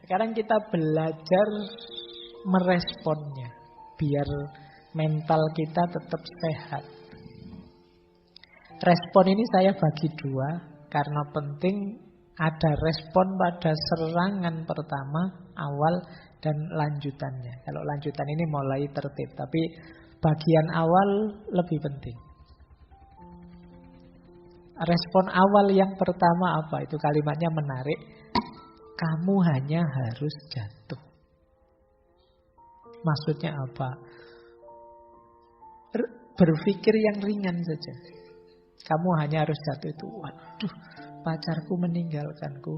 Sekarang kita belajar meresponnya, biar mental kita tetap sehat. Respon ini saya bagi dua, karena penting ada respon pada serangan pertama, awal, dan lanjutannya. Kalau lanjutan ini mulai tertib, tapi bagian awal lebih penting. Respon awal yang pertama apa? Itu kalimatnya menarik. Kamu hanya harus jatuh. Maksudnya apa? Berpikir yang ringan saja. Kamu hanya harus jatuh itu. Waduh, pacarku meninggalkanku.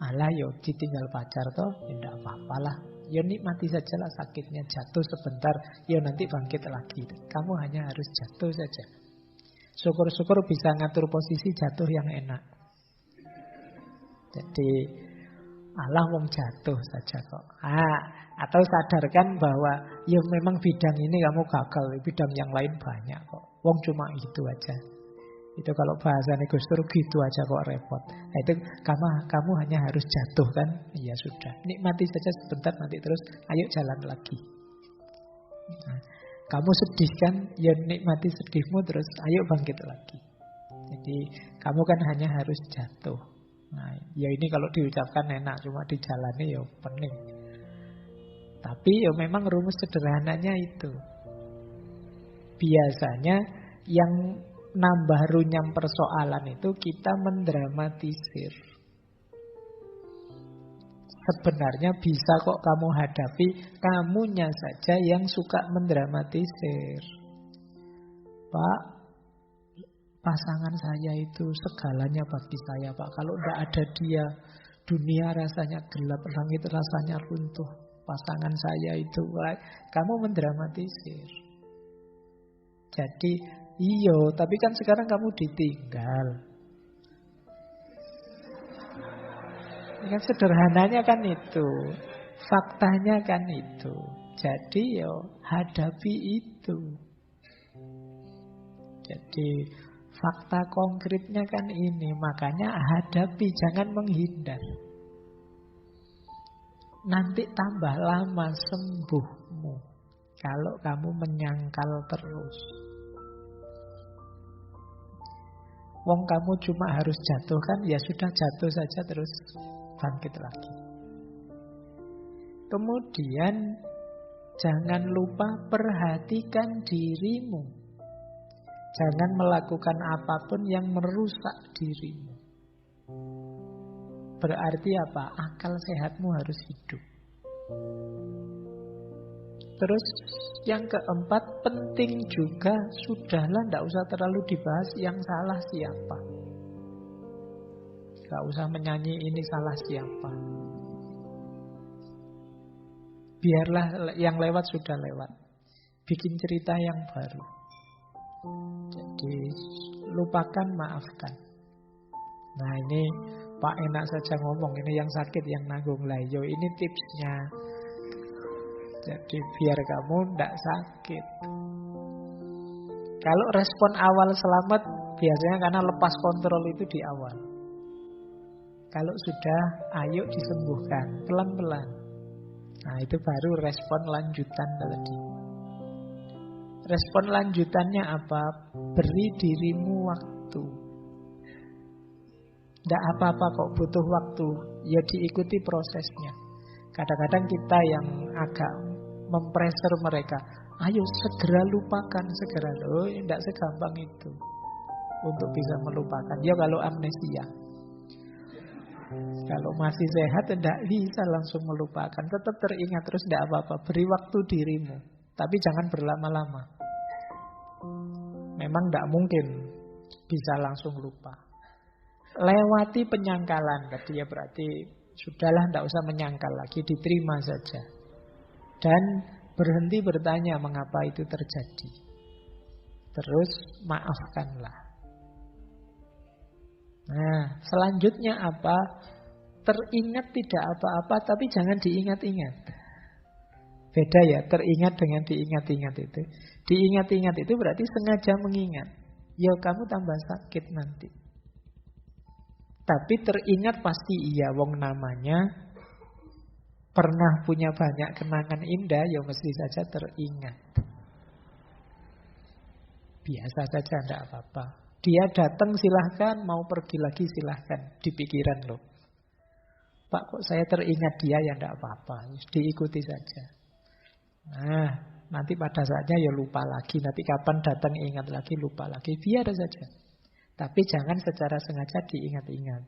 Alah yo, ditinggal pacar toh, ya enggak apa-apa lah. Ya nikmati sajalah sakitnya, jatuh sebentar, ya nanti bangkit lagi. Kamu hanya harus jatuh saja. Syukur-syukur bisa ngatur posisi jatuh yang enak. Jadi alah wong jatuh saja kok. Atau sadarkan bahwa ya memang bidang ini kamu gagal, bidang yang lain banyak kok. Wong cuma itu aja. Itu kalau bahasanya Gus Dur gitu aja kok repot. Nah, itu kamu hanya harus jatuh kan? Ya sudah, nikmati saja sebentar nanti terus ayo jalan lagi. Nah, kamu sedih kan? Ya nikmati sedihmu terus ayo bangkit lagi. Jadi kamu kan hanya harus jatuh. Nah, ya ini kalau diucapkan enak, cuma dijalani ya pening. Tapi ya memang rumus sederhananya itu. Biasanya yang nambah runyam persoalan itu kita mendramatisir. Sebenarnya bisa kok kamu hadapi, kamunya saja yang suka mendramatisir. Pak, pasangan saya itu segalanya bagi saya, Pak. Kalau tidak ada dia, dunia rasanya gelap, langit rasanya runtuh. Pasangan saya itu, kamu mendramatisir. Jadi, iya, tapi kan sekarang kamu ditinggal. Kan sederhananya kan itu. Faktanya kan itu. Jadi, yo hadapi itu. Jadi, fakta konkretnya kan ini, makanya hadapi, jangan menghindar. Nanti tambah lama sembuhmu kalau kamu menyangkal terus. Wong kamu cuma harus jatuh kan, ya sudah jatuh saja terus bangkit lagi. Kemudian jangan lupa perhatikan dirimu. Jangan melakukan apapun yang merusak dirimu. Berarti apa? Akal sehatmu harus hidup. Terus yang keempat, penting juga, sudahlah tidak usah terlalu dibahas yang salah siapa. Tidak usah menyanyi ini salah siapa. Biarlah yang lewat sudah lewat. Bikin cerita yang baru. Jadi lupakan, maafkan. Nah ini Pak enak saja ngomong, ini yang sakit yang nanggung lah. Yo ini tipsnya. Jadi biar kamu tidak sakit. Kalau respon awal selamat, biasanya karena lepas kontrol itu di awal. Kalau sudah, ayo disembuhkan pelan-pelan. Nah itu baru respon lanjutan tadi. Respon lanjutannya apa? Beri dirimu waktu. Tidak apa-apa kok butuh waktu. Ya diikuti prosesnya. Kadang-kadang kita yang agak mempressure mereka, ayo segera lupakan, segera. Oh, tidak segampang itu untuk bisa melupakan. Ya kalau amnesia, kalau masih sehat tidak bisa langsung melupakan. Tetap teringat terus, tidak apa-apa. Beri waktu dirimu, tapi jangan berlama-lama. Memang tidak mungkin bisa langsung lupa. Lewati penyangkalan tadi ya, berarti sudahlah, tidak usah menyangkal lagi, diterima saja. Dan berhenti bertanya mengapa itu terjadi. Terus maafkanlah. Nah, selanjutnya apa? Teringat tidak apa-apa, tapi jangan diingat-ingat. Beda ya, teringat dengan diingat-ingat itu. Diingat-ingat itu berarti sengaja mengingat. ya kamu tambah sakit nanti. Tapi teringat pasti iya, wong namanya pernah punya banyak kenangan indah, ya mesti saja teringat. Biasa saja, tidak apa-apa. Dia datang silahkan, mau pergi lagi silahkan. Di pikiran loh. Pak, kok saya teringat dia, ya tidak apa-apa. Diikuti saja. Nah, nanti pada saatnya ya lupa lagi. Nanti kapan datang ingat lagi, lupa lagi. Biar saja. Tapi jangan secara sengaja diingat-ingat.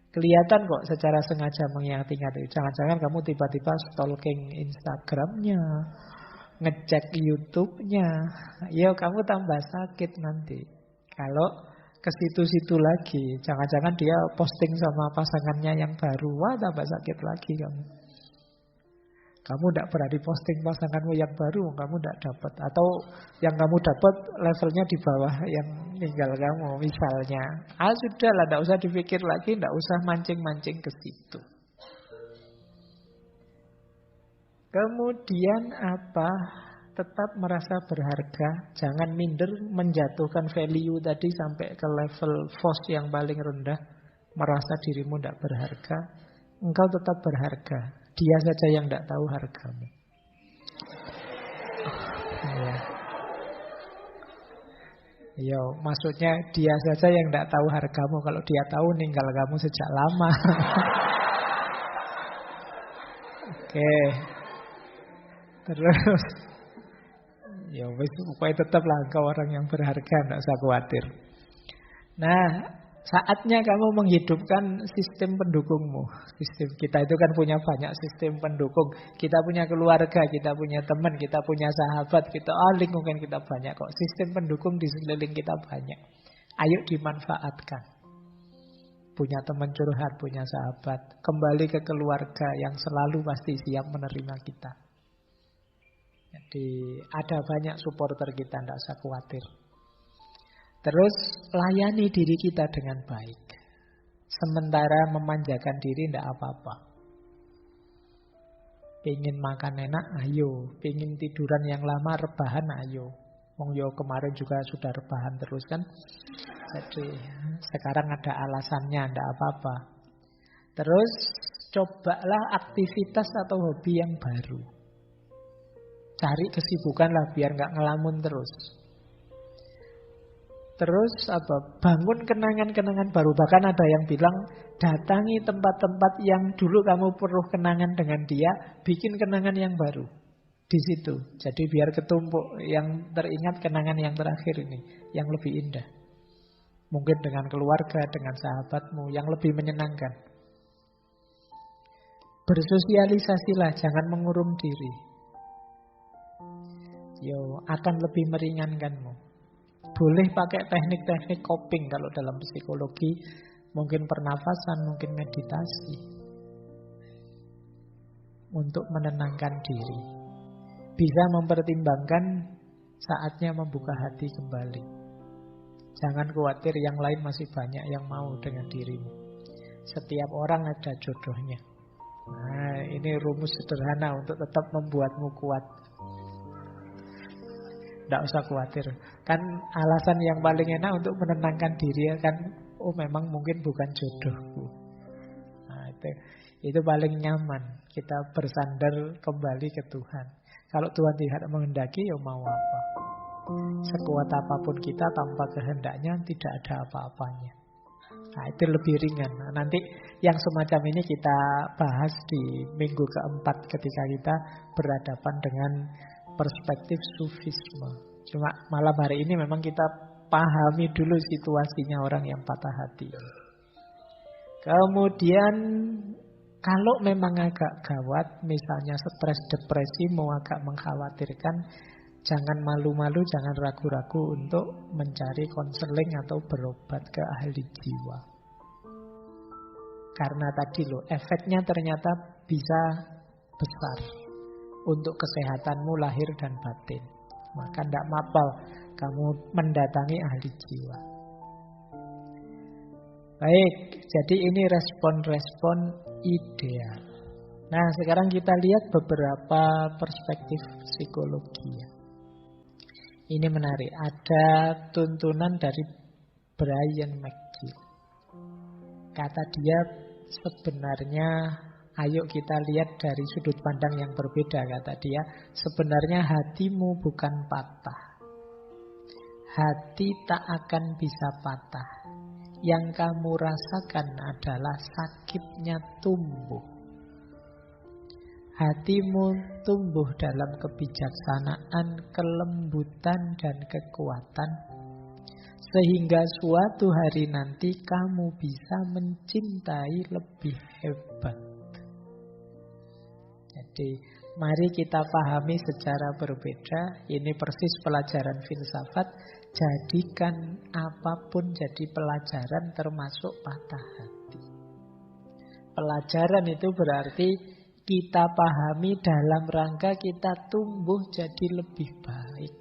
Kelihatan kok secara sengaja mengingat-ingat. Jangan-jangan kamu tiba-tiba stalking Instagramnya, ngecek YouTube-nya. Ya kamu tambah sakit nanti. Kalau ke situ-situ lagi, jangan-jangan dia posting sama pasangannya yang baru, wah tambah sakit lagi kamu. Kamu tidak berani posting pasanganmu yang baru, kamu tidak dapat. Atau yang kamu dapat levelnya di bawah yang tinggal kamu, misalnya. Sudahlah, tidak usah dipikir lagi, tidak usah mancing-mancing ke situ. Kemudian apa? Tetap merasa berharga, jangan minder, menjatuhkan value tadi sampai ke level FOS yang paling rendah, merasa dirimu tidak berharga. Engkau tetap berharga, dia saja yang tidak tahu hargamu. Ya, maksudnya dia saja yang tidak tahu hargamu. Kalau dia tahu, ninggal kamu sejak lama. Oke. Terus ya wis, pokoknya tetaplah engkau orang yang berharga, tidak usah khawatir. Nah, saatnya kamu menghidupkan sistem pendukungmu. Sistem kita itu kan punya banyak sistem pendukung. Kita punya keluarga, kita punya teman, kita punya sahabat, kita lingkungan kita banyak kok. Sistem pendukung di sekeliling kita banyak. Ayo dimanfaatkan. Punya teman curhat, punya sahabat. Kembali ke keluarga yang selalu pasti siap menerima kita. Jadi ada banyak supporter kita, tidak usah khawatir. Terus layani diri kita dengan baik. Sementara memanjakan diri tidak apa-apa. Pengen makan enak, ayo. Pengen tiduran yang lama, rebahan, ayo. Wong yo kemarin juga sudah rebahan terus kan. Jadi sekarang ada alasannya, tidak apa-apa. Terus cobalah aktivitas atau hobi yang baru. Cari kesibukan lah biar nggak ngelamun terus. Terus apa? Bangun kenangan-kenangan baru. Bahkan ada yang bilang datangi tempat-tempat yang dulu kamu perlu kenangan dengan dia, bikin kenangan yang baru di situ. Jadi biar ketumpuk yang teringat kenangan yang terakhir ini, yang lebih indah. Mungkin dengan keluarga, dengan sahabatmu yang lebih menyenangkan. Bersosialisasilah, jangan mengurung diri. Akan lebih meringankanmu. Boleh pakai teknik-teknik coping kalau dalam psikologi, mungkin pernafasan, mungkin meditasi untuk menenangkan diri. Bisa mempertimbangkan saatnya membuka hati kembali. Jangan khawatir, yang lain masih banyak yang mau dengan dirimu. Setiap orang ada jodohnya. Nah, ini rumus sederhana untuk tetap membuatmu kuat. Tidak usah khawatir. Kan alasan yang paling enak untuk menenangkan diri kan, memang mungkin bukan jodohku. Nah, itu paling nyaman. Kita bersandar kembali ke Tuhan. Kalau Tuhan tidak menghendaki, ya mau apa? Sekuat apapun kita, tanpa kehendaknya tidak ada apa-apanya. Nah, itu lebih ringan. Nah, nanti yang semacam ini kita bahas di minggu keempat ketika kita berhadapan dengan perspektif sufisme. Cuma malam hari ini memang kita pahami dulu situasinya orang yang patah hati. Kemudian kalau memang agak gawat, misalnya stres, depresi, mau agak mengkhawatirkan, jangan malu-malu, jangan ragu-ragu untuk mencari konseling atau berobat ke ahli jiwa. Karena tadi loh, efeknya ternyata bisa besar untuk kesehatanmu lahir dan batin. Maka tidak mapal kamu mendatangi ahli jiwa. Baik, jadi ini respon-respon ideal. Nah, sekarang kita lihat beberapa perspektif psikologi. Ini menarik. Ada tuntunan dari Brian McGill. Kata dia, sebenarnya ayo kita lihat dari sudut pandang yang berbeda. Kata dia, sebenarnya hatimu bukan patah. Hati tak akan bisa patah. Yang kamu rasakan adalah sakitnya tumbuh. Hatimu tumbuh dalam kebijaksanaan, kelembutan, dan kekuatan, sehingga suatu hari nanti kamu bisa mencintai lebih hebat. Jadi, mari kita pahami secara berbeda. Ini persis pelajaran filsafat. Jadikan apapun jadi pelajaran, termasuk patah hati. Pelajaran itu berarti kita pahami dalam rangka kita tumbuh jadi lebih baik.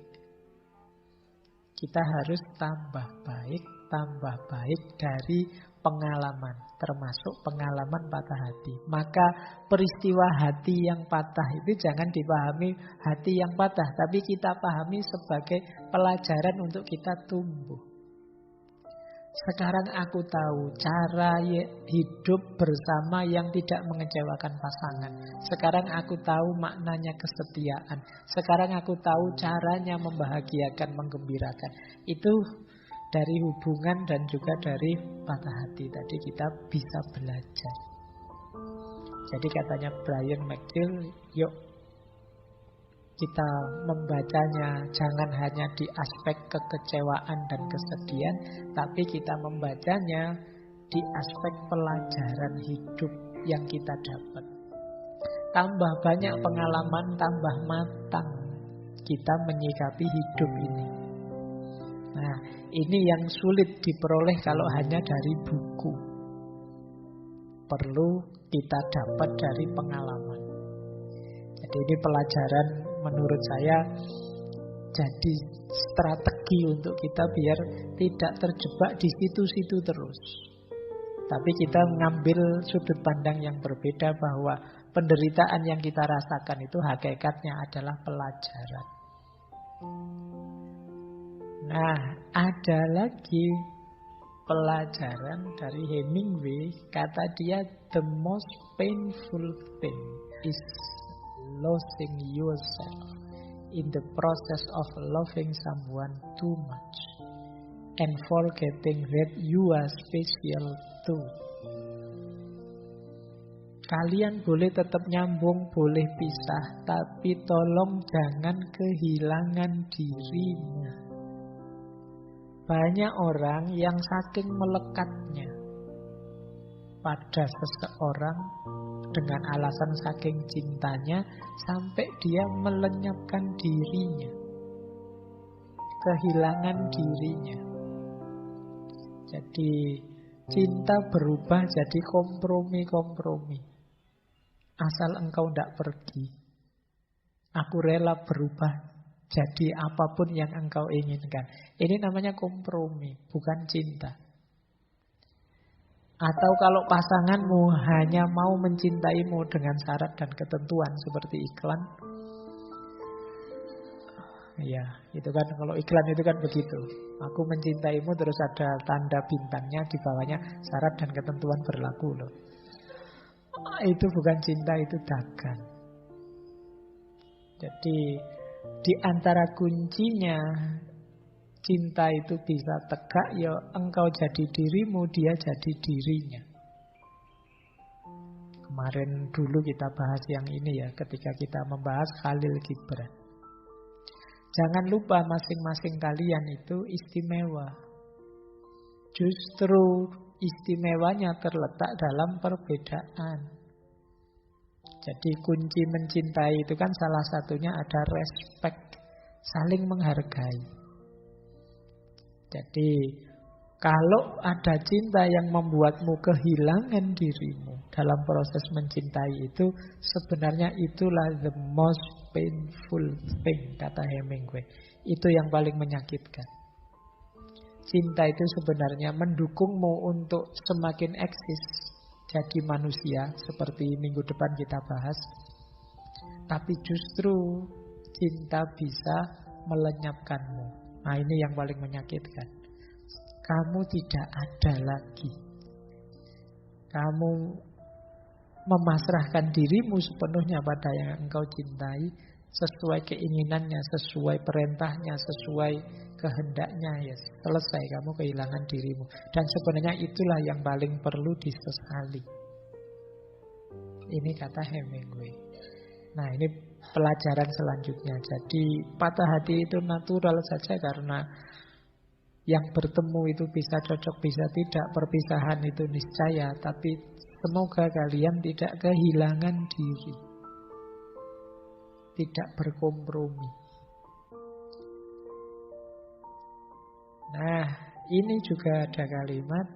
Kita harus tambah baik dari pengalaman, termasuk pengalaman patah hati. Maka peristiwa hati yang patah itu jangan dipahami hati yang patah, tapi kita pahami sebagai pelajaran untuk kita tumbuh. Sekarang aku tahu cara hidup bersama yang tidak mengecewakan pasangan. Sekarang aku tahu maknanya kesetiaan. Sekarang aku tahu caranya membahagiakan, menggembirakan. Itu dari hubungan dan juga dari patah hati. Tadi kita bisa belajar. Jadi katanya Brian McGill, yuk kita membacanya jangan hanya di aspek kekecewaan dan kesedihan, tapi kita membacanya di aspek pelajaran hidup yang kita dapat. Tambah banyak pengalaman, tambah matang kita menyikapi hidup ini. Nah, ini yang sulit diperoleh kalau hanya dari buku. Perlu kita dapat dari pengalaman. Jadi ini pelajaran menurut saya jadi strategi untuk kita biar tidak terjebak di situ-situ terus. Tapi kita mengambil sudut pandang yang berbeda bahwa penderitaan yang kita rasakan itu hakikatnya adalah pelajaran. Nah, ada lagi pelajaran dari Hemingway. Kata dia, the most painful thing is losing yourself in the process of loving someone too much and forgetting that you are special too. Kalian boleh tetap nyambung, boleh pisah, tapi tolong jangan kehilangan dirimu. Banyak orang yang saking melekatnya pada seseorang dengan alasan saking cintanya sampai dia melenyapkan dirinya, kehilangan dirinya. Jadi cinta berubah jadi kompromi-kompromi. Asal engkau tidak pergi, aku rela berubah jadi apapun yang engkau inginkan. Ini namanya kompromi, bukan cinta. Atau kalau pasanganmu hanya mau mencintaimu dengan syarat dan ketentuan seperti iklan. Ya, itu kan kalau iklan itu kan begitu. Aku mencintaimu terus ada tanda bintangnya di bawahnya, syarat dan ketentuan berlaku loh. Itu bukan cinta, itu dagang. Jadi di antara kuncinya cinta itu bisa tegak, ya engkau jadi dirimu, dia jadi dirinya. Kemarin dulu kita bahas yang ini ya, ketika kita membahas Khalil Gibran. Jangan lupa masing-masing kalian itu istimewa. Justru istimewanya terletak dalam perbedaan. Jadi kunci mencintai itu kan salah satunya ada respect, saling menghargai. Jadi kalau ada cinta yang membuatmu kehilangan dirimu dalam proses mencintai itu, sebenarnya itulah the most painful thing, kata Hemingway. Itu yang paling menyakitkan. Cinta itu sebenarnya mendukungmu untuk semakin eksis jadi manusia, seperti minggu depan kita bahas. Tapi justru cinta bisa melenyapkanmu. Nah, ini yang paling menyakitkan. Kamu tidak ada lagi. Kamu memasrahkan dirimu sepenuhnya pada yang engkau cintai, sesuai keinginannya, sesuai perintahnya, sesuai kehendaknya, ya selesai, kamu kehilangan dirimu. Dan sebenarnya itulah yang paling perlu disesali. Ini kata Hemingway. Nah, ini pelajaran selanjutnya. Jadi patah hati itu natural saja, karena yang bertemu itu bisa cocok, bisa tidak. Perpisahan itu niscaya. Tapi semoga kalian tidak kehilangan diri, tidak berkompromi. Nah, ini juga ada kalimat,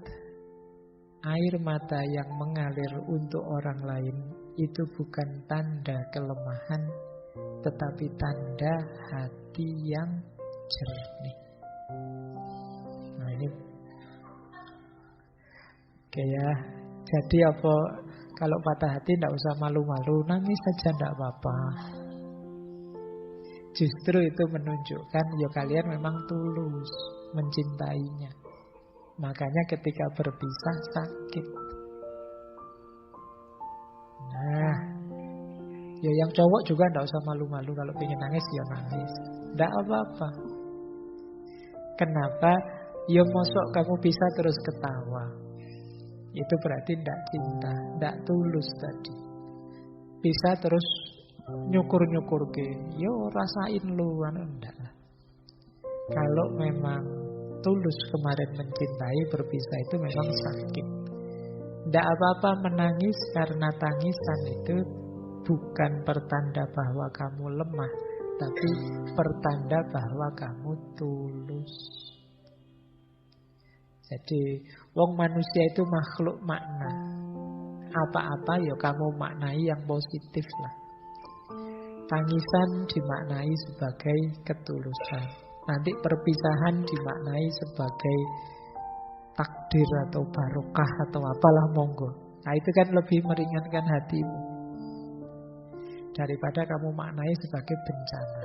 air mata yang mengalir untuk orang lain itu bukan tanda kelemahan, tetapi tanda hati yang jernih. Nah, ini oke ya. Jadi apa, kalau patah hati tidak usah malu-malu, nangis saja tidak apa-apa. Justru itu menunjukkan ya kalian memang tulus mencintainya. Makanya ketika berpisah sakit. Nah, ya yang cowok juga tidak usah malu-malu, kalau pengen nangis ya nangis, tidak apa-apa. Kenapa? Ya mosok kamu bisa terus ketawa, itu berarti tidak cinta, tidak tulus tadi. Bisa terus nyukur-nyukur ke, yo rasain lu, enggak lah. Kalau memang tulus kemarin mencintai, berpisah itu memang sakit. Tidak apa-apa menangis, karena tangisan itu bukan pertanda bahwa kamu lemah, tapi pertanda bahwa kamu tulus. Jadi wong manusia itu makhluk makna. Apa-apa ya kamu maknai yang positif lah. Tangisan dimaknai sebagai ketulusan. Nanti perpisahan dimaknai sebagai takdir atau barokah atau apalah, monggo. Nah, itu kan lebih meringankan hatimu daripada kamu maknai sebagai bencana.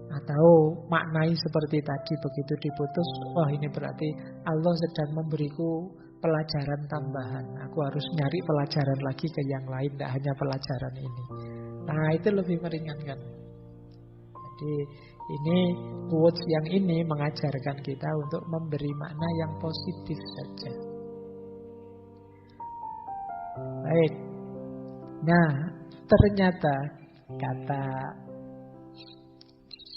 Atau maknai seperti tadi, begitu diputus, wah ini berarti Allah sedang memberiku pelajaran tambahan. Aku harus nyari pelajaran lagi ke yang lain, tidak hanya pelajaran ini. Nah, itu lebih meringankan. Jadi ini quotes yang ini mengajarkan kita untuk memberi makna yang positif saja. Baik. Nah, ternyata kata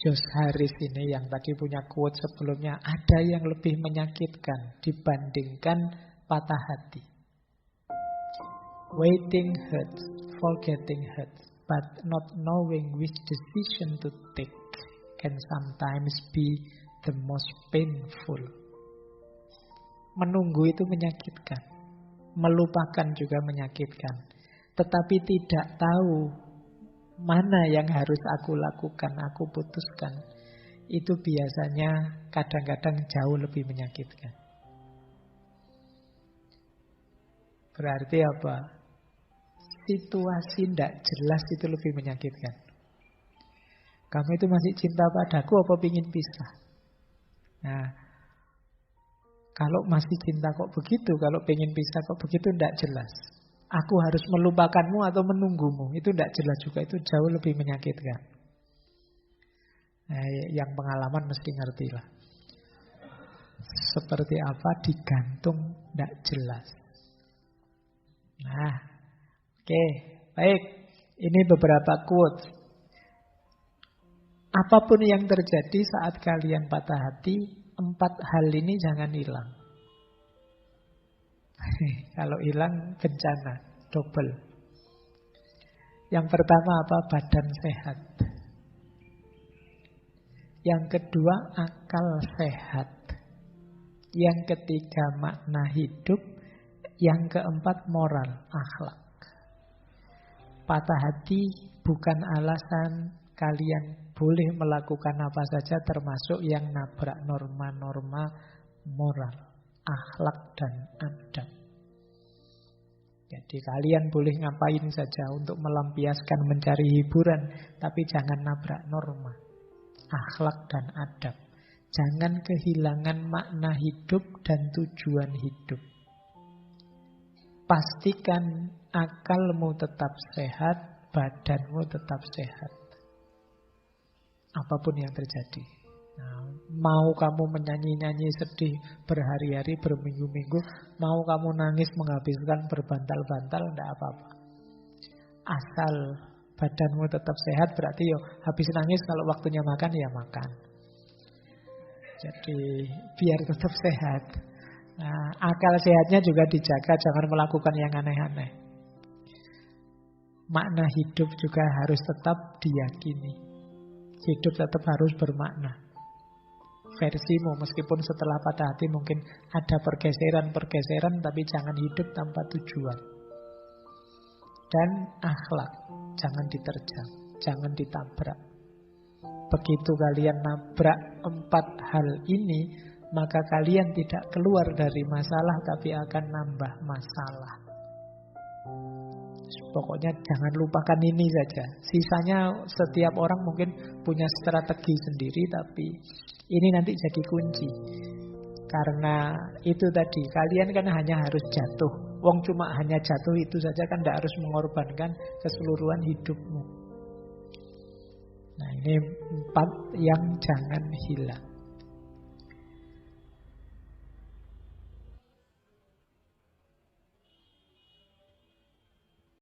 Josh Harris ini yang tadi punya quote sebelumnya, ada yang lebih menyakitkan dibandingkan patah hati. Waiting hurts, forgetting hurts, but not knowing which decision to take can sometimes be the most painful. Menunggu itu menyakitkan, melupakan juga menyakitkan. Tetapi tidak tahu mana yang harus aku lakukan, aku putuskan, itu biasanya kadang-kadang jauh lebih menyakitkan. Berarti apa? Situasi tidak jelas itu lebih menyakitkan. Kamu itu masih cinta padaku apa pingin pisah? Nah, kalau masih cinta kok begitu, kalau pingin pisah kok begitu, tidak jelas. Aku harus melupakanmu atau menunggumu, itu tidak jelas juga, itu jauh lebih menyakitkan. Nah, yang pengalaman mesti ngerti lah. Seperti apa digantung tidak jelas. Nah, oke, baik. Ini beberapa quotes. Apapun yang terjadi saat kalian patah hati, 4 hal ini jangan hilang. Kalau hilang bencana, double. Yang pertama apa? Badan sehat. Yang kedua akal sehat. Yang ketiga makna hidup. Yang keempat moral, akhlak. Patah hati bukan alasan kalian boleh melakukan apa saja, termasuk yang nabrak norma-norma moral, akhlak dan adab. Jadi kalian boleh ngapain saja untuk melampiaskan, mencari hiburan, tapi jangan nabrak norma. akhlak dan adab. Jangan kehilangan makna hidup dan tujuan hidup. Pastikan akalmu tetap sehat, badanmu tetap sehat. Apapun yang terjadi. Nah, mau kamu menyanyi-nyanyi sedih berhari-hari, berminggu-minggu, mau kamu nangis menghabiskan berbantal-bantal, tidak apa-apa. Asal badanmu tetap sehat, berarti yo habis nangis kalau waktunya makan ya makan. Jadi biar tetap sehat. Nah, akal sehatnya juga dijaga, jangan melakukan yang aneh-aneh. Makna hidup juga harus tetap diyakini. Hidup tetap harus bermakna. Versimu meskipun setelah patah hati mungkin ada pergeseran-pergeseran, tapi jangan hidup tanpa tujuan. Dan akhlak, jangan diterjang, jangan ditabrak. Begitu kalian nabrak 4 hal ini, maka kalian tidak keluar dari masalah, tapi akan nambah masalah. Pokoknya jangan lupakan ini saja. Sisanya setiap orang mungkin punya strategi sendiri, tapi ini nanti jadi kunci. Karena itu tadi, kalian kan hanya harus jatuh. Wong cuma hanya jatuh itu saja kan tidak harus mengorbankan keseluruhan hidupmu. Nah, ini 4 yang jangan hilang.